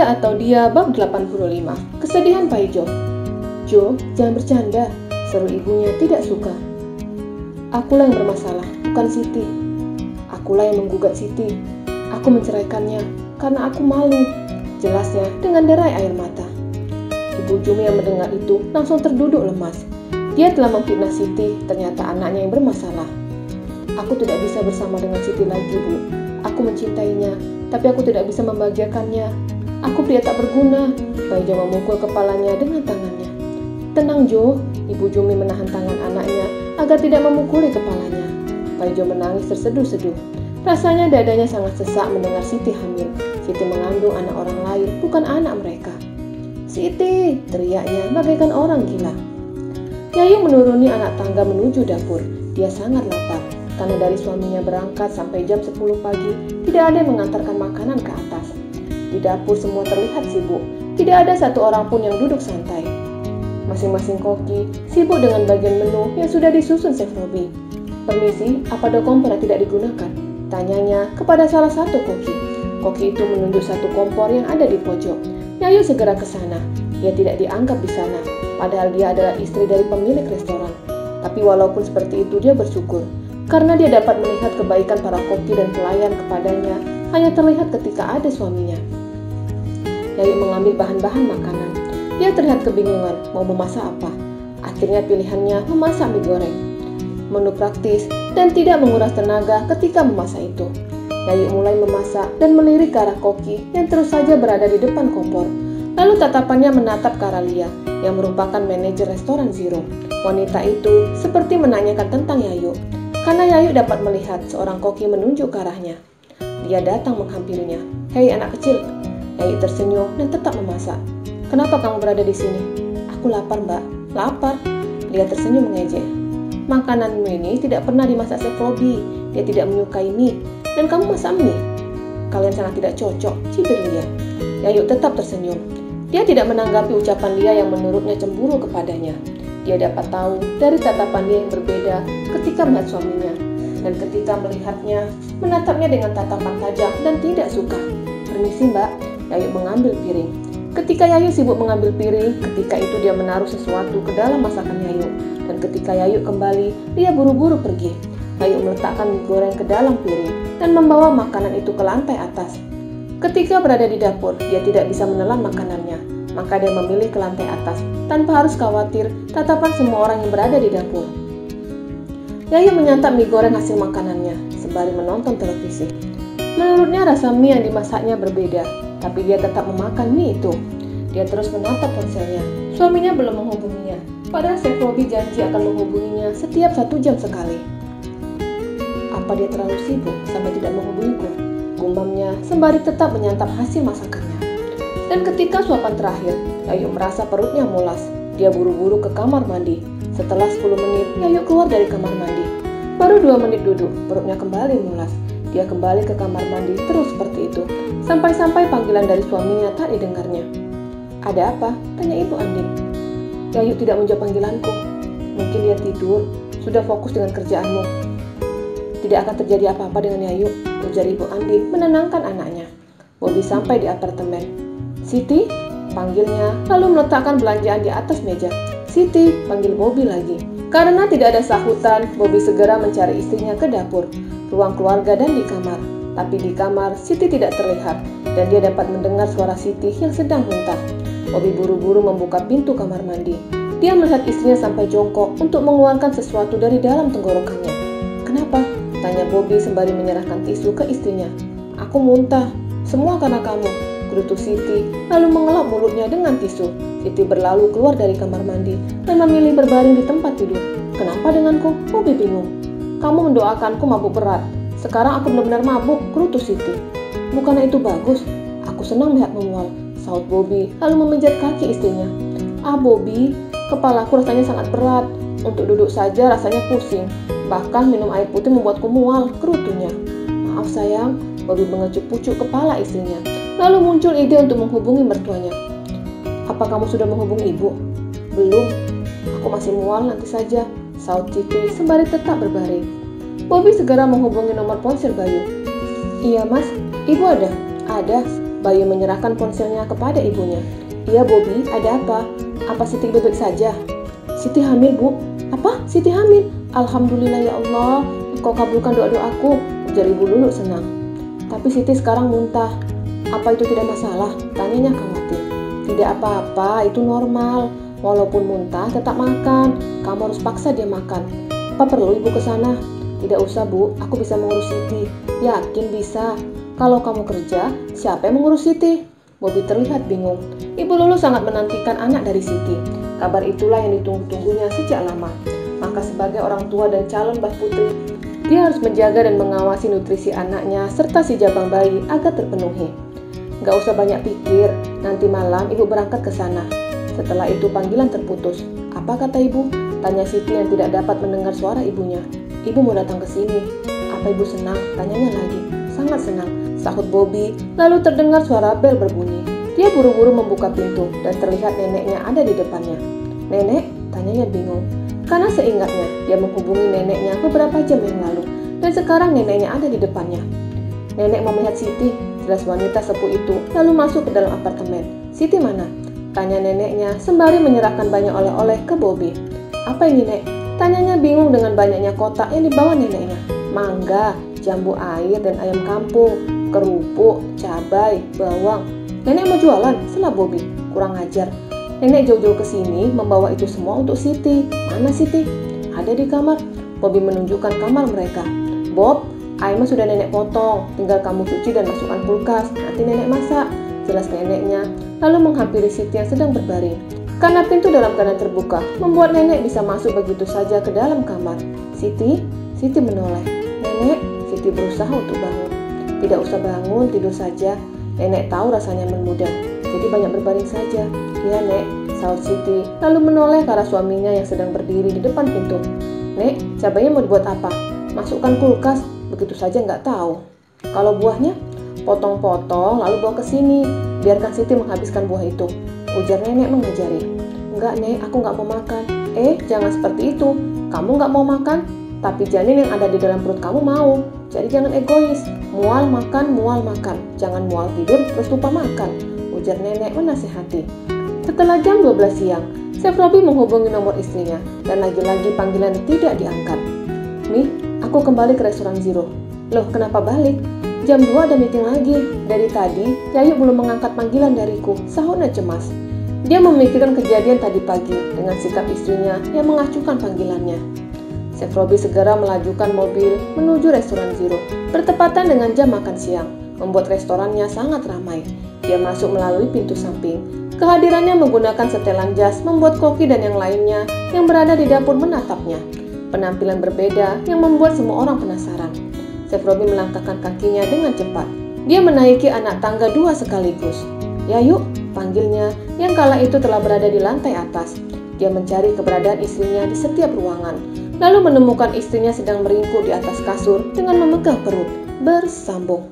Dia atau Dia bab 85. Kesedihan Paijo. Jo, jangan bercanda, seru ibunya tidak suka. Akulah yang bermasalah, bukan Siti. Akulah yang menggugat Siti. Aku menceraikannya karena aku malu, jelasnya dengan derai air mata. Ibu Jumi yang mendengar itu langsung terduduk lemas. Dia telah memfitnah Siti, ternyata anaknya yang bermasalah. Aku tidak bisa bersama dengan Siti lagi, Bu. Aku mencintainya, tapi aku tidak bisa membahagiakannya. Aku pria tak berguna. Paijo memukul kepalanya dengan tangannya. Tenang Jo, Ibu Jumi menahan tangan anaknya agar tidak memukuli kepalanya. Paijo menangis terseduh-seduh. Rasanya dadanya sangat sesak mendengar Siti hamil. Siti mengandung anak orang lain, bukan anak mereka. Siti, teriaknya bagaikan orang gila. Yayu menuruni anak tangga menuju dapur. Dia sangat lapar. Karena dari suaminya berangkat sampai jam 10 pagi, tidak ada yang mengantarkan makanan ke atas. Di dapur semua terlihat sibuk. Tidak ada satu orang pun yang duduk santai. Masing-masing koki sibuk dengan bagian menu yang sudah disusun Chef Robi. Permisi, apa ada kompor yang tidak digunakan? Tanyanya kepada salah satu koki. Koki itu menunjuk satu kompor yang ada di pojok. Yayu segera ke sana. Dia tidak dianggap di sana, padahal dia adalah istri dari pemilik restoran. Tapi walaupun seperti itu dia bersyukur. Karena dia dapat melihat kebaikan para koki dan pelayan kepadanya hanya terlihat ketika ada suaminya. Yayu mengambil bahan-bahan makanan. Dia terlihat kebingungan mau memasak apa. Akhirnya pilihannya memasak mie goreng. Menu praktis dan tidak menguras tenaga ketika memasak itu. Yayu mulai memasak dan melirik ke arah koki yang terus saja berada di depan kompor. Lalu tatapannya menatap ke arah Lia yang merupakan manajer restoran Zero. Wanita itu seperti menanyakan tentang Yayu. Karena Yayu dapat melihat seorang koki menunjuk ke arahnya. Dia datang menghampirinya. Hei anak kecil. Yayu tersenyum dan tetap memasak. Kenapa kamu berada di sini? Aku lapar, Mbak. Lapar? Dia tersenyum mengejek. Makananmu ini tidak pernah dimasak Chef Robi. Dia tidak menyukai mie. Dan kamu masak mie? Kalian sangat tidak cocok, cibir Lia. Yayu tetap tersenyum. Dia tidak menanggapi ucapan Lia yang menurutnya cemburu kepadanya. Dia dapat tahu dari tatapan dia yang berbeda ketika melihat suaminya. Dan ketika melihatnya, menatapnya dengan tatapan tajam dan tidak suka. Permisi Mbak, Yayu mengambil piring. Ketika Yayu sibuk mengambil piring, ketika itu dia menaruh sesuatu ke dalam masakan Yayu. Dan ketika Yayu kembali, dia buru-buru pergi. Yayu meletakkan mie goreng ke dalam piring dan membawa makanan itu ke lantai atas. Ketika berada di dapur, dia tidak bisa menelan makanannya. Maka dia memilih ke lantai atas, tanpa harus khawatir tatapan semua orang yang berada di dapur. Yayu menyantap mie goreng hasil makanannya, sembari menonton televisi. Menurutnya rasa mie yang dimasaknya berbeda, tapi dia tetap memakan mie itu. Dia terus menatap ponselnya. Suaminya belum menghubunginya, padahal Chef Robi janji akan menghubunginya setiap 1 jam sekali. Apa dia terlalu sibuk sampai tidak menghubungiku? Gumamnya sembari tetap menyantap hasil masakannya. Dan ketika suapan terakhir, Yayu merasa perutnya mulas. Dia buru-buru ke kamar mandi. Setelah 10 menit, Yayu keluar dari kamar mandi. Baru 2 menit duduk, perutnya kembali mulas. Dia kembali ke kamar mandi terus seperti itu. Sampai-sampai panggilan dari suaminya tak didengarnya. Ada apa? Tanya Ibu Andin. Yayu tidak menjawab panggilanku. Mungkin dia tidur, sudah fokus dengan kerjaanmu. Tidak akan terjadi apa-apa dengan Yayu, ujar Ibu Andin menenangkan anaknya. Bobby sampai di apartemen. Siti, panggilnya, lalu meletakkan belanjaan di atas meja. Siti, panggil Bobby lagi. Karena tidak ada sahutan, Bobby segera mencari istrinya ke dapur, ruang keluarga dan di kamar. Tapi di kamar, Siti tidak terlihat, dan dia dapat mendengar suara Siti yang sedang muntah. Bobby buru-buru membuka pintu kamar mandi. Dia melihat istrinya sampai jongkok untuk mengeluarkan sesuatu dari dalam tenggorokannya. Kenapa? Tanya Bobby sembari menyerahkan tisu ke istrinya. Aku muntah, semua karena kamu, gerutu Siti, lalu mengelap mulutnya dengan tisu. Siti berlalu keluar dari kamar mandi dan memilih berbaring di tempat tidur. Kenapa denganku? Bobby bingung. Kamu mendoakanku mabuk berat. Sekarang aku benar-benar mabuk, gerutu Siti. Bukannya itu bagus? Aku senang melihat memual, sahut Bobby, lalu memijat kaki istrinya. Ah Bobby, kepalaku rasanya sangat berat. Untuk duduk saja rasanya pusing. Bahkan minum air putih membuatku mual, gerutunya. Maaf sayang, Bobby mengecup pucuk kepala istrinya. Lalu muncul ide untuk menghubungi mertuanya. Apa kamu sudah menghubungi ibu? Belum, aku masih mual, nanti saja, sahut Siti sembari tetap berbaring. Bobby segera menghubungi nomor ponsel Bayu. Iya mas, ibu ada? Ada. Bayu menyerahkan ponselnya kepada ibunya. Iya Bobby, ada apa? Apa Siti baik-baik saja? Siti hamil Bu. Apa? Siti hamil? Alhamdulillah ya Allah, Engkau kabulkan doa-doaku, ujar Ibu Lulu senang. Tapi Siti sekarang muntah. Apa itu tidak masalah? Tanyanya khawatir. Tidak apa-apa, itu normal. Walaupun muntah, tetap makan. Kamu harus paksa dia makan. Apa perlu Ibu ke sana? Tidak usah Bu, aku bisa mengurus Siti. Yakin bisa? Kalau kamu kerja, siapa yang mengurus Siti? Bobby terlihat bingung. Ibu Lulu sangat menantikan anak dari Siti. Kabar itulah yang ditunggu-tunggunya sejak lama. Maka sebagai orang tua dan calon Mbah Putri, dia harus menjaga dan mengawasi nutrisi anaknya serta si jabang bayi agar terpenuhi. Gak usah banyak pikir, nanti malam ibu berangkat ke sana. Setelah itu panggilan terputus. Apa kata ibu? Tanya Siti yang tidak dapat mendengar suara ibunya. Ibu mau datang ke sini. Apa ibu senang? Tanyanya lagi. Sangat senang, sahut Bobby. Lalu terdengar suara bel berbunyi. Dia buru-buru membuka pintu dan terlihat neneknya ada di depannya. Nenek? Tanyanya bingung. Karena seingatnya, dia menghubungi neneknya beberapa jam yang lalu. Dan sekarang neneknya ada di depannya. Nenek mau melihat Siti, jelas wanita sepuh itu, lalu masuk ke dalam apartemen. Siti mana? Tanya neneknya sembari menyerahkan banyak oleh-oleh ke Bobby. Apa ini Nek? Tanyanya bingung dengan banyaknya kotak yang dibawa neneknya. Mangga, jambu air dan ayam kampung, kerupuk, cabai, bawang. Nenek mau jualan, sela Bobby. Kurang ajar. Nenek jauh-jauh ke sini membawa itu semua untuk Siti. Mana Siti? Ada di kamar. Bobby menunjukkan kamar mereka. Bob, ayamnya sudah nenek potong. Tinggal kamu cuci dan masukkan kulkas. Nanti nenek masak. Jelas neneknya, lalu menghampiri Siti yang sedang berbaring. Karena pintu dalam keadaan terbuka, membuat nenek bisa masuk begitu saja ke dalam kamar. Siti menoleh. Nenek, Siti berusaha untuk bangun. Tidak usah bangun, tidur saja. Nenek tahu rasanya muda, jadi banyak berbaring saja. Iya Nek, sahut Siti, lalu menoleh ke arah suaminya yang sedang berdiri di depan pintu. Nek, cabainya mau dibuat apa? Masukkan kulkas, begitu saja nggak tahu. Kalau buahnya? Potong-potong lalu bawa ke sini. Biarkan Siti menghabiskan buah itu, ujar nenek mengajari. Enggak Nek, aku nggak mau makan. Jangan seperti itu. Kamu nggak mau makan, tapi janin yang ada di dalam perut kamu mau. Jadi jangan egois. Mual makan. Jangan mual tidur terus lupa makan, ujar nenek menasihati. Setelah jam 12 siang, Chef Robi menghubungi nomor istrinya dan lagi-lagi panggilan tidak diangkat. Mi, aku kembali ke restoran Zero. Loh, kenapa balik? Jam 2 ada meeting lagi. Dari tadi, Yayu belum mengangkat panggilan dariku, sahutnya cemas. Dia memikirkan kejadian tadi pagi dengan sikap istrinya yang mengacuhkan panggilannya. Chef Robi segera melajukan mobil menuju restoran Zero, bertepatan dengan jam makan siang, membuat restorannya sangat ramai. Dia masuk melalui pintu samping. Kehadirannya menggunakan setelan jas membuat Koki dan yang lainnya yang berada di dapur menatapnya. Penampilan berbeda yang membuat semua orang penasaran. Chef Robi melangkahkan kakinya dengan cepat. Dia menaiki anak tangga 2 sekaligus. Yayu, panggilnya, yang kala itu telah berada di lantai atas. Dia mencari keberadaan istrinya di setiap ruangan, lalu menemukan istrinya sedang meringkuk di atas kasur dengan memegang perut, bersambung.